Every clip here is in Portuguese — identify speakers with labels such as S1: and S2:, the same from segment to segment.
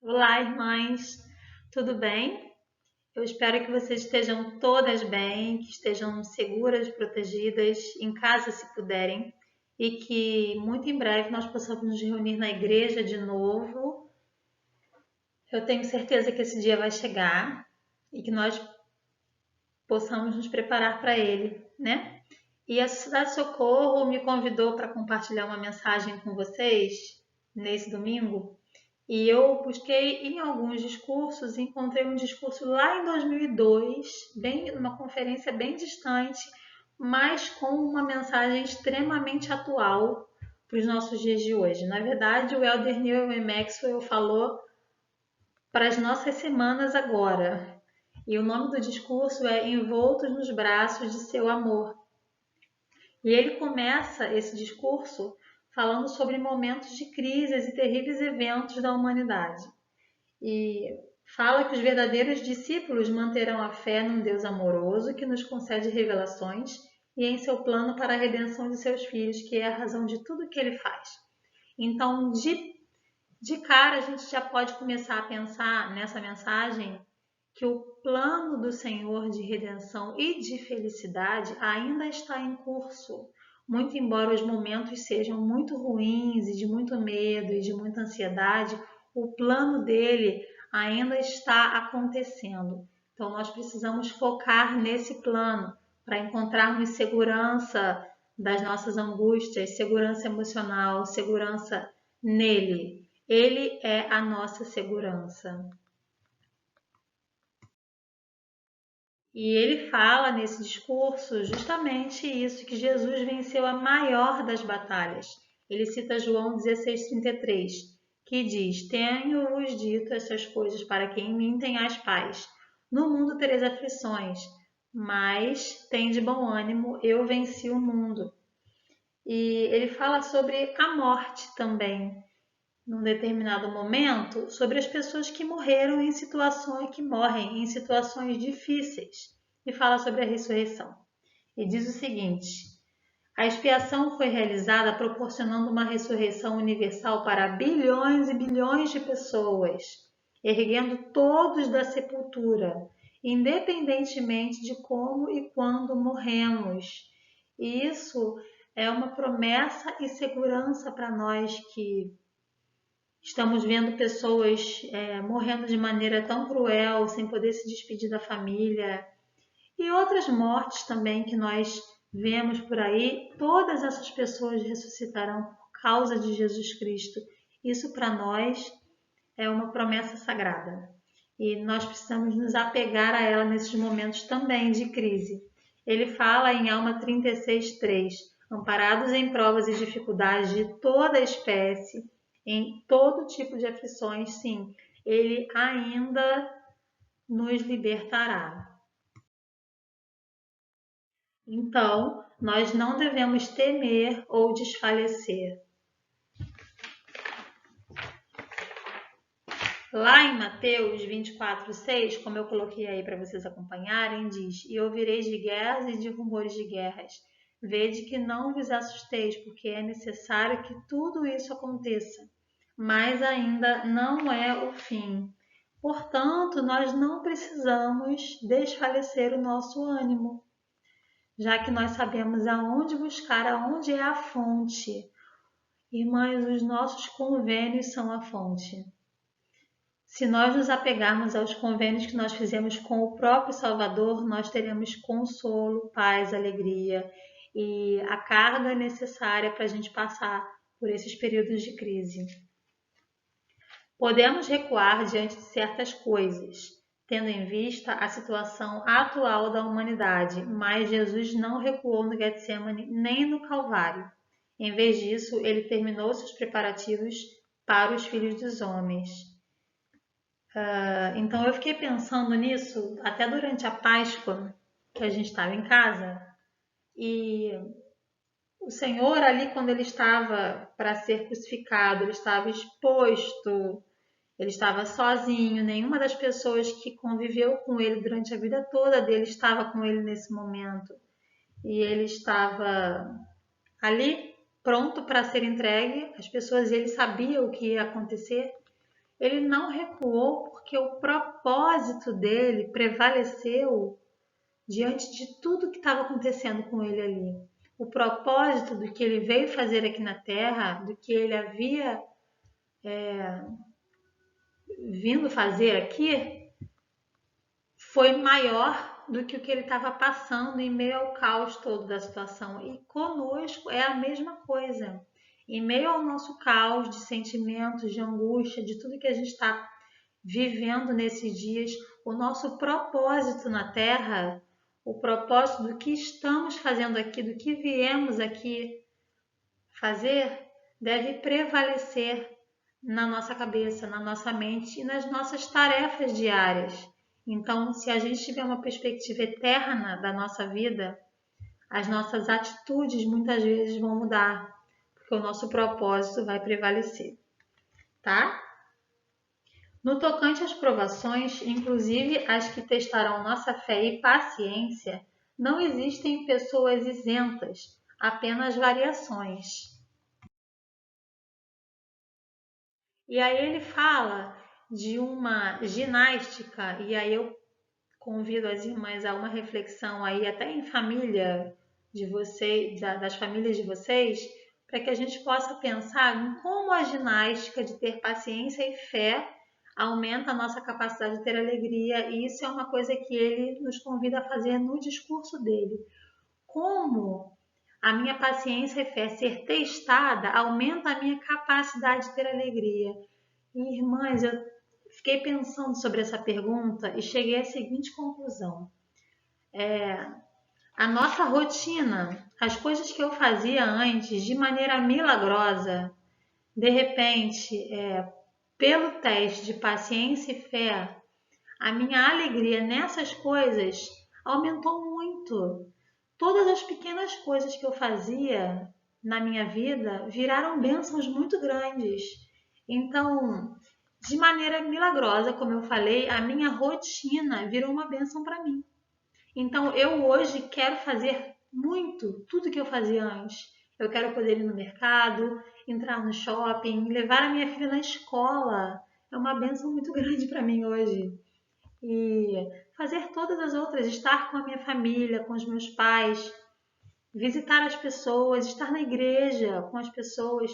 S1: Olá, irmãs, tudo bem? Eu espero que vocês estejam todas bem, que estejam seguras, protegidas, em casa se puderem, e que muito em breve nós possamos nos reunir na igreja de novo. Eu tenho certeza que esse dia vai chegar e que nós possamos nos preparar para ele, né? E a Sociedade Socorro me convidou para compartilhar uma mensagem com vocês nesse domingo. E eu busquei em alguns discursos, encontrei um discurso lá em 2002, bem numa conferência bem distante, mas com uma mensagem extremamente atual para os nossos dias de hoje. Na verdade, o Elder Neil Maxwell falou para as nossas semanas agora. E o nome do discurso é Envoltos nos Braços de Seu Amor. E ele começa esse discurso falando sobre momentos de crises e terríveis eventos da humanidade. E fala que os verdadeiros discípulos manterão a fé num Deus amoroso que nos concede revelações e em seu plano para a redenção de seus filhos, que é a razão de tudo que ele faz. Então, de cara, a gente já pode começar a pensar nessa mensagem que o plano do Senhor de redenção e de felicidade ainda está em curso. Muito embora os momentos sejam muito ruins e de muito medo e de muita ansiedade, o plano dele ainda está acontecendo. Então nós precisamos focar nesse plano para encontrarmos segurança das nossas angústias, segurança emocional, segurança nele. Ele é a nossa segurança. E ele fala nesse discurso justamente isso, que Jesus venceu a maior das batalhas. Ele cita João 16,33, que diz: Tenho-vos dito essas coisas para que em mim tenhais paz. No mundo tereis aflições, mas tende bom ânimo, eu venci o mundo. E ele fala sobre a morte também, num determinado momento, sobre as pessoas que morreram em situações que morrem em situações difíceis, e fala sobre a ressurreição. E diz o seguinte: a expiação foi realizada proporcionando uma ressurreição universal para bilhões e bilhões de pessoas, erguendo todos da sepultura, independentemente de como e quando morremos. E isso é uma promessa e segurança para nós que estamos vendo pessoas morrendo de maneira tão cruel, sem poder se despedir da família, e outras mortes também que nós vemos por aí. Todas essas pessoas ressuscitarão por causa de Jesus Cristo. Isso para nós é uma promessa sagrada. E nós precisamos nos apegar a ela nesses momentos também de crise. Ele fala em Alma 36:3, amparados em provas e dificuldades de toda espécie, em todo tipo de aflições, sim, ele ainda nos libertará. Então, nós não devemos temer ou desfalecer. Lá em Mateus 24:6, como eu coloquei aí para vocês acompanharem, diz: E ouvireis de guerras e de rumores de guerras. Vede que não vos assusteis, porque é necessário que tudo isso aconteça, mas ainda não é o fim. Portanto, nós não precisamos desfalecer o nosso ânimo, já que nós sabemos aonde buscar, aonde é a fonte. Irmãs, os nossos convênios são a fonte. Se nós nos apegarmos aos convênios que nós fizemos com o próprio Salvador, nós teremos consolo, paz, alegria e a carga necessária para a gente passar por esses períodos de crise. Podemos recuar diante de certas coisas, tendo em vista a situação atual da humanidade, mas Jesus não recuou no Getsemane nem no Calvário. Em vez disso, ele terminou seus preparativos para os filhos dos homens. Então eu fiquei pensando nisso até durante a Páscoa, que a gente estava em casa, e o Senhor ali, quando ele estava para ser crucificado, ele estava exposto, ele estava sozinho, nenhuma das pessoas que conviveu com ele durante a vida toda dele estava com ele nesse momento. E ele estava ali pronto para ser entregue, as pessoas, ele sabia o que ia acontecer. Ele não recuou porque o propósito dele prevaleceu diante de tudo que estava acontecendo com ele ali. O propósito do que ele veio fazer aqui na Terra, do que ele havia vindo fazer aqui, foi maior do que o que ele estava passando em meio ao caos todo da situação. E conosco é a mesma coisa. Em meio ao nosso caos de sentimentos, de angústia, de tudo que a gente está vivendo nesses dias, o nosso propósito na Terra, o propósito do que estamos fazendo aqui, do que viemos aqui fazer, deve prevalecer na nossa cabeça, na nossa mente e nas nossas tarefas diárias. Então, se a gente tiver uma perspectiva eterna da nossa vida, as nossas atitudes muitas vezes vão mudar, porque o nosso propósito vai prevalecer, tá? No tocante às provações, inclusive as que testarão nossa fé e paciência, não existem pessoas isentas, apenas variações. E aí ele fala de uma ginástica, e aí eu convido as irmãs a uma reflexão aí, até em família de vocês, das famílias de vocês, para que a gente possa pensar em como a ginástica de ter paciência e fé aumenta a nossa capacidade de ter alegria, e isso é uma coisa que ele nos convida a fazer no discurso dele. Como a minha paciência e fé ser testada aumenta a minha capacidade de ter alegria. E, irmãs, eu fiquei pensando sobre essa pergunta e cheguei à seguinte conclusão. A nossa rotina, as coisas que eu fazia antes de maneira milagrosa, de repente, pelo teste de paciência e fé, a minha alegria nessas coisas aumentou muito. Todas as pequenas coisas que eu fazia na minha vida viraram bênçãos muito grandes. Então, de maneira milagrosa, como eu falei, a minha rotina virou uma bênção para mim. Então, eu hoje quero fazer muito, tudo que eu fazia antes. Eu quero poder ir no mercado, entrar no shopping, levar a minha filha na escola. É uma bênção muito grande para mim hoje. E fazer todas as outras, estar com a minha família, com os meus pais, visitar as pessoas, estar na igreja com as pessoas,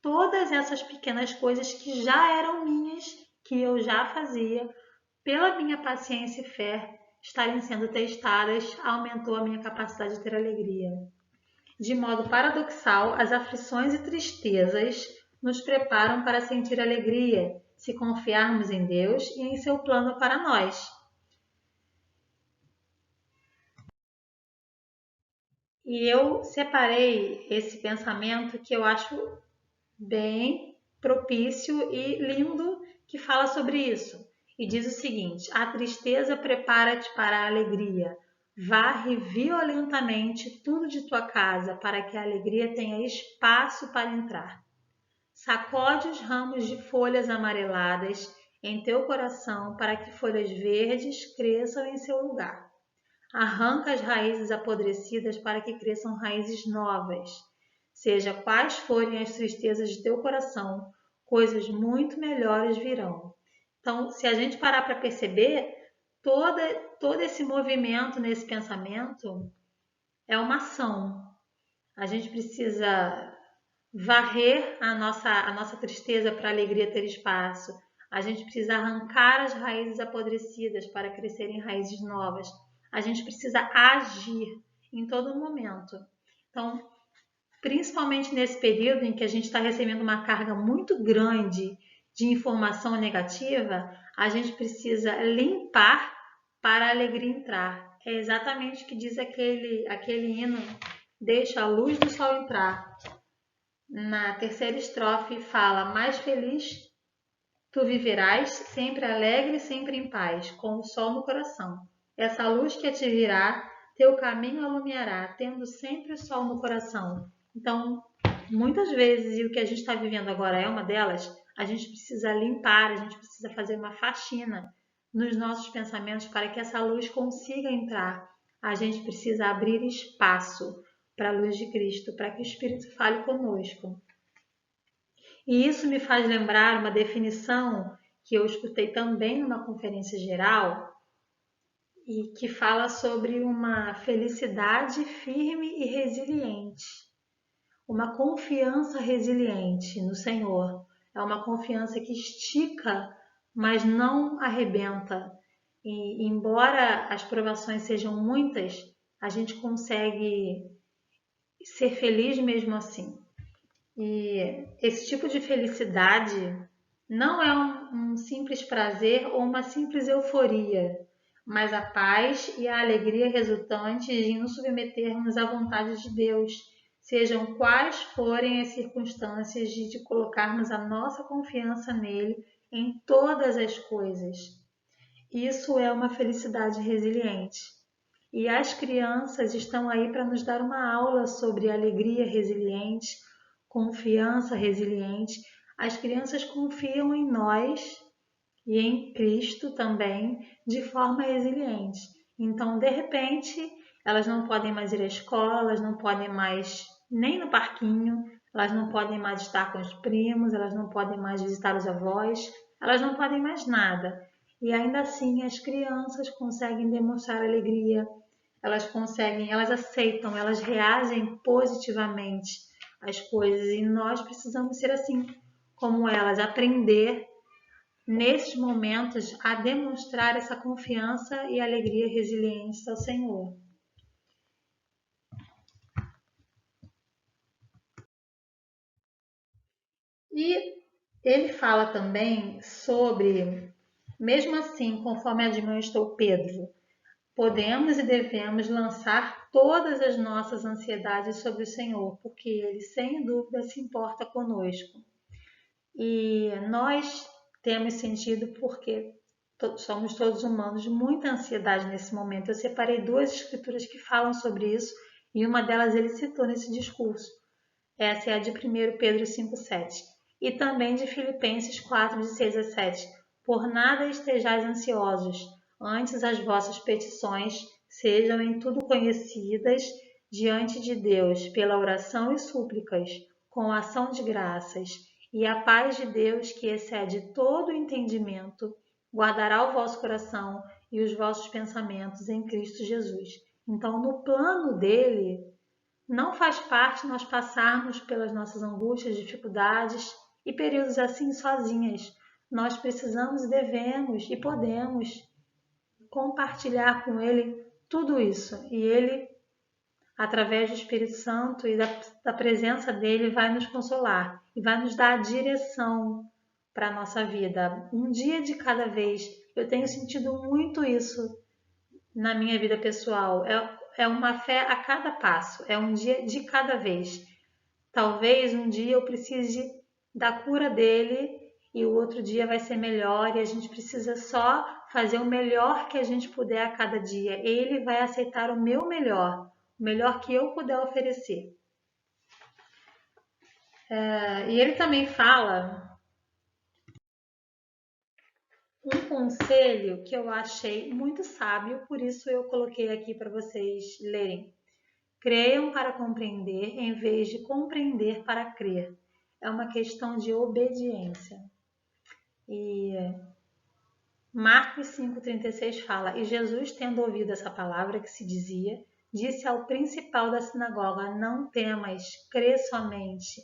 S1: todas essas pequenas coisas que já eram minhas, que eu já fazia, pela minha paciência e fé estarem sendo testadas, aumentou a minha capacidade de ter alegria. De modo paradoxal, as aflições e tristezas nos preparam para sentir alegria, se confiarmos em Deus e em seu plano para nós. E eu separei esse pensamento que eu acho bem propício e lindo, que fala sobre isso. E diz o seguinte: a tristeza prepara-te para a alegria. Varre violentamente tudo de tua casa para que a alegria tenha espaço para entrar. Sacode os ramos de folhas amareladas em teu coração para que folhas verdes cresçam em seu lugar. Arranca as raízes apodrecidas para que cresçam raízes novas. Seja quais forem as tristezas de teu coração, coisas muito melhores virão. Então, se a gente parar para perceber, todo esse movimento nesse pensamento é uma ação. A gente precisa varrer a nossa tristeza para a alegria ter espaço. A gente precisa arrancar as raízes apodrecidas para crescerem raízes novas. A gente precisa agir em todo momento. Então, principalmente nesse período em que a gente está recebendo uma carga muito grande de informação negativa, a gente precisa limpar para a alegria entrar. É exatamente o que diz aquele hino, deixa a luz do sol entrar. Na terceira estrofe fala, mais feliz tu viverás, sempre alegre, sempre em paz, com o sol no coração. Essa luz que te virá, teu caminho iluminará, tendo sempre o sol no coração. Então, muitas vezes, e o que a gente está vivendo agora é uma delas, a gente precisa limpar, a gente precisa fazer uma faxina nos nossos pensamentos para que essa luz consiga entrar. A gente precisa abrir espaço para a luz de Cristo, para que o Espírito fale conosco. E isso me faz lembrar uma definição que eu escutei também numa conferência geral e que fala sobre uma felicidade firme e resiliente, uma confiança resiliente no Senhor. É uma confiança que estica, mas não arrebenta. E embora as provações sejam muitas, a gente consegue ser feliz mesmo assim. E esse tipo de felicidade não é um simples prazer ou uma simples euforia, mas a paz e a alegria resultantes de nos submetermos à vontade de Deus, sejam quais forem as circunstâncias de colocarmos a nossa confiança nele em todas as coisas. Isso é uma felicidade resiliente. E as crianças estão aí para nos dar uma aula sobre alegria resiliente, confiança resiliente. As crianças confiam em nós e em Cristo também de forma resiliente. Então, de repente, elas não podem mais ir à escola, elas não podem mais nem no parquinho, elas não podem mais estar com os primos, elas não podem mais visitar os avós, elas não podem mais nada. E ainda assim, as crianças conseguem demonstrar alegria, elas aceitam, elas reagem positivamente às coisas e nós precisamos ser assim como elas, aprender nesses momentos a demonstrar essa confiança e alegria resilientes ao Senhor. E ele fala também sobre, mesmo assim, conforme admoestou Pedro, podemos e devemos lançar todas as nossas ansiedades sobre o Senhor, porque Ele, sem dúvida, se importa conosco. E nós temos sentido, porque somos todos humanos, muita ansiedade nesse momento. Eu separei duas escrituras que falam sobre isso, e uma delas ele citou nesse discurso. Essa é a de 1 Pedro 5,7 e também de Filipenses 4, de 6 a 7. Por nada estejais ansiosos, antes as vossas petições sejam em tudo conhecidas diante de Deus pela oração e súplicas, com ação de graças, e a paz de Deus, que excede todo o entendimento, guardará o vosso coração e os vossos pensamentos em Cristo Jesus. Então, no plano dele, não faz parte nós passarmos pelas nossas angústias, dificuldades e períodos assim sozinhas. Nós precisamos, devemos e podemos compartilhar com Ele tudo isso. E Ele, através do Espírito Santo e da presença dele, vai nos consolar e vai nos dar a direção para a nossa vida. Um dia de cada vez. Eu tenho sentido muito isso na minha vida pessoal. É uma fé a cada passo, é um dia de cada vez. Talvez um dia eu precise da cura dele e o outro dia vai ser melhor e a gente precisa só fazer o melhor que a gente puder a cada dia. Ele vai aceitar o melhor que eu puder oferecer. E ele também fala um conselho que eu achei muito sábio, por isso eu coloquei aqui para vocês lerem. Creiam para compreender em vez de compreender para crer. É uma questão de obediência. E Marcos 5,36 fala: E Jesus, tendo ouvido essa palavra que se dizia, disse ao principal da sinagoga: Não temas, crê somente.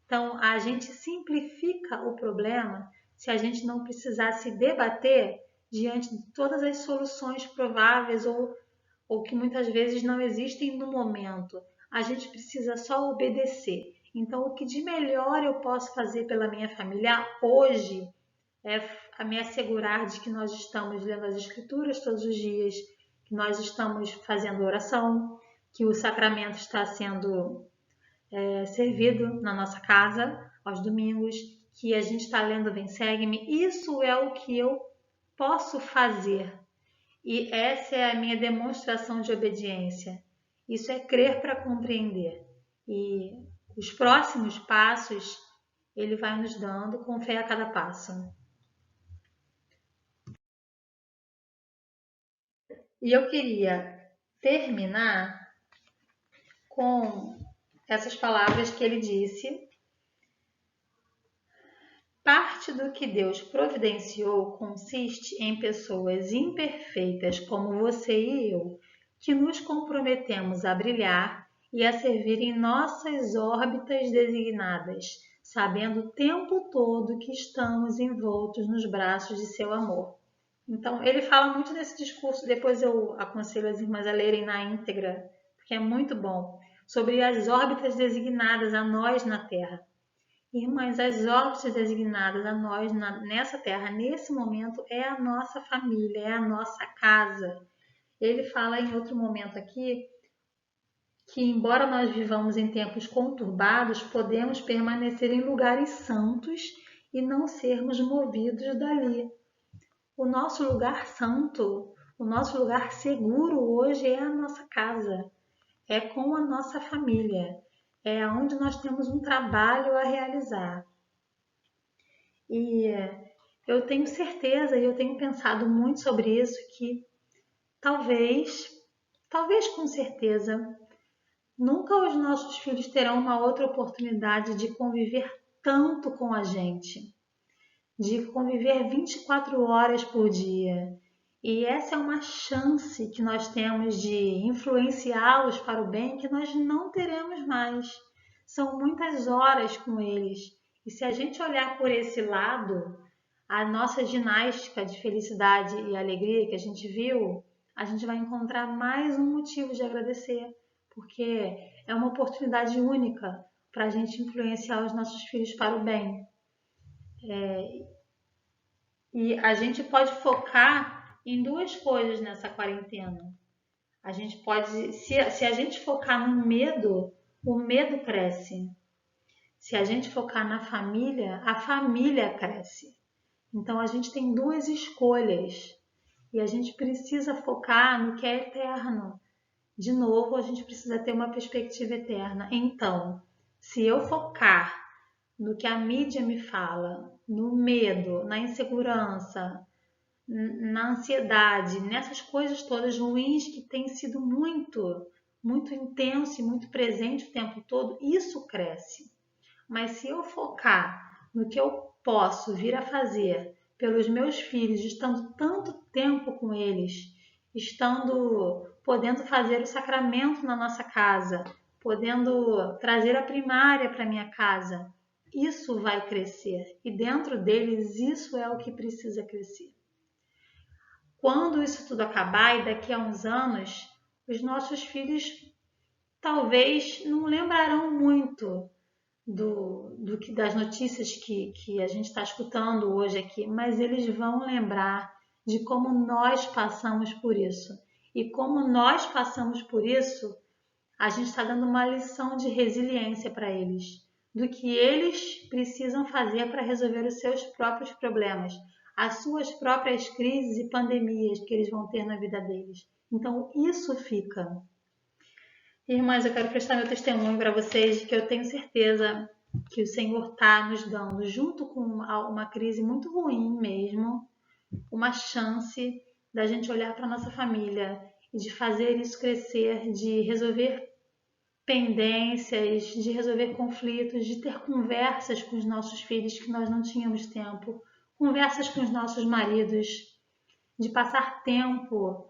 S1: Então, a gente simplifica o problema se a gente não precisar se debater diante de todas as soluções prováveis ou que muitas vezes não existem no momento. A gente precisa só obedecer. Então, o que de melhor eu posso fazer pela minha família hoje é a me assegurar de que nós estamos lendo as Escrituras todos os dias, que nós estamos fazendo oração, que o sacramento está sendo servido na nossa casa aos domingos, que a gente está lendo Vem Segue-me. Isso é o que eu posso fazer. E essa é a minha demonstração de obediência. Isso é crer para compreender. E os próximos passos ele vai nos dando com fé a cada passo. E eu queria terminar com essas palavras que ele disse parte do que Deus providenciou consiste em pessoas imperfeitas como você e eu, que nos comprometemos a brilhar e a servir em nossas órbitas designadas, sabendo o tempo todo que estamos envoltos nos braços de seu amor. Então, ele fala muito nesse discurso, depois eu aconselho as irmãs a lerem na íntegra, porque é muito bom, sobre as órbitas designadas a nós na Terra. Irmãs, as órbitas designadas a nós nessa Terra, nesse momento, é a nossa família, é a nossa casa. Ele fala em outro momento aqui que, embora nós vivamos em tempos conturbados, podemos permanecer em lugares santos e não sermos movidos dali. O nosso lugar santo, o nosso lugar seguro hoje é a nossa casa, é com a nossa família, é onde nós temos um trabalho a realizar. E eu tenho certeza, e eu tenho pensado muito sobre isso, que talvez com certeza, nunca os nossos filhos terão uma outra oportunidade de conviver tanto com a gente, de conviver 24 horas por dia. E essa é uma chance que nós temos de influenciá-los para o bem que nós não teremos mais. São muitas horas com eles. E se a gente olhar por esse lado, a nossa ginástica de felicidade e alegria que a gente viu, a gente vai encontrar mais um motivo de agradecer, porque é uma oportunidade única para a gente influenciar os nossos filhos para o bem. E a gente pode focar em duas coisas nessa quarentena. A gente pode, se a gente focar no medo, o medo cresce. Se a gente focar na família, a família cresce. Então a gente tem duas escolhas e a gente precisa focar no que é eterno. De novo, a gente precisa ter uma perspectiva eterna. Então, se eu focar no que a mídia me fala, no medo, na insegurança, na ansiedade, nessas coisas todas ruins que têm sido muito intenso e muito presente o tempo todo, isso cresce. Mas se eu focar no que eu posso vir a fazer pelos meus filhos, estando tanto tempo com eles, podendo fazer o sacramento na nossa casa, podendo trazer a primária para minha casa, isso vai crescer. E dentro deles, isso é o que precisa crescer. Quando isso tudo acabar e daqui a uns anos, os nossos filhos talvez não lembrarão muito das notícias que a gente está escutando hoje aqui, mas eles vão lembrar de como nós passamos por isso. E como nós passamos por isso, a gente está dando uma lição de resiliência para eles, do que eles precisam fazer para resolver os seus próprios problemas, as suas próprias crises e pandemias que eles vão ter na vida deles. Então, isso fica. Irmãs, eu quero prestar meu testemunho para vocês de que eu tenho certeza que o Senhor está nos dando, junto com uma crise muito ruim mesmo, uma chance da gente olhar para a nossa família e de fazer isso crescer, de resolver pendências, de resolver conflitos, de ter conversas com os nossos filhos que nós não tínhamos tempo, conversas com os nossos maridos, de passar tempo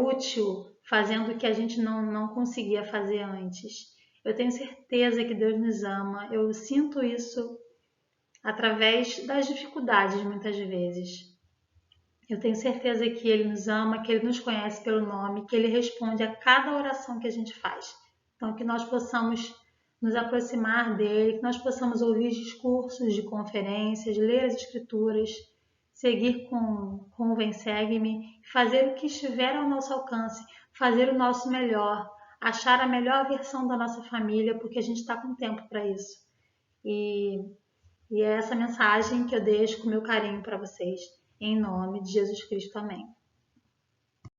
S1: útil fazendo o que a gente não conseguia fazer antes. Eu tenho certeza que Deus nos ama, eu sinto isso através das dificuldades muitas vezes. Eu tenho certeza que Ele nos ama, que Ele nos conhece pelo nome, que Ele responde a cada oração que a gente faz. Então, que nós possamos nos aproximar dEle, que nós possamos ouvir discursos de conferências, ler as Escrituras, seguir com o Vem Segue-me, fazer o que estiver ao nosso alcance, fazer o nosso melhor, achar a melhor versão da nossa família, porque a gente está com tempo para isso. E é essa mensagem que eu deixo com meu carinho para vocês. Em nome de Jesus Cristo, amém.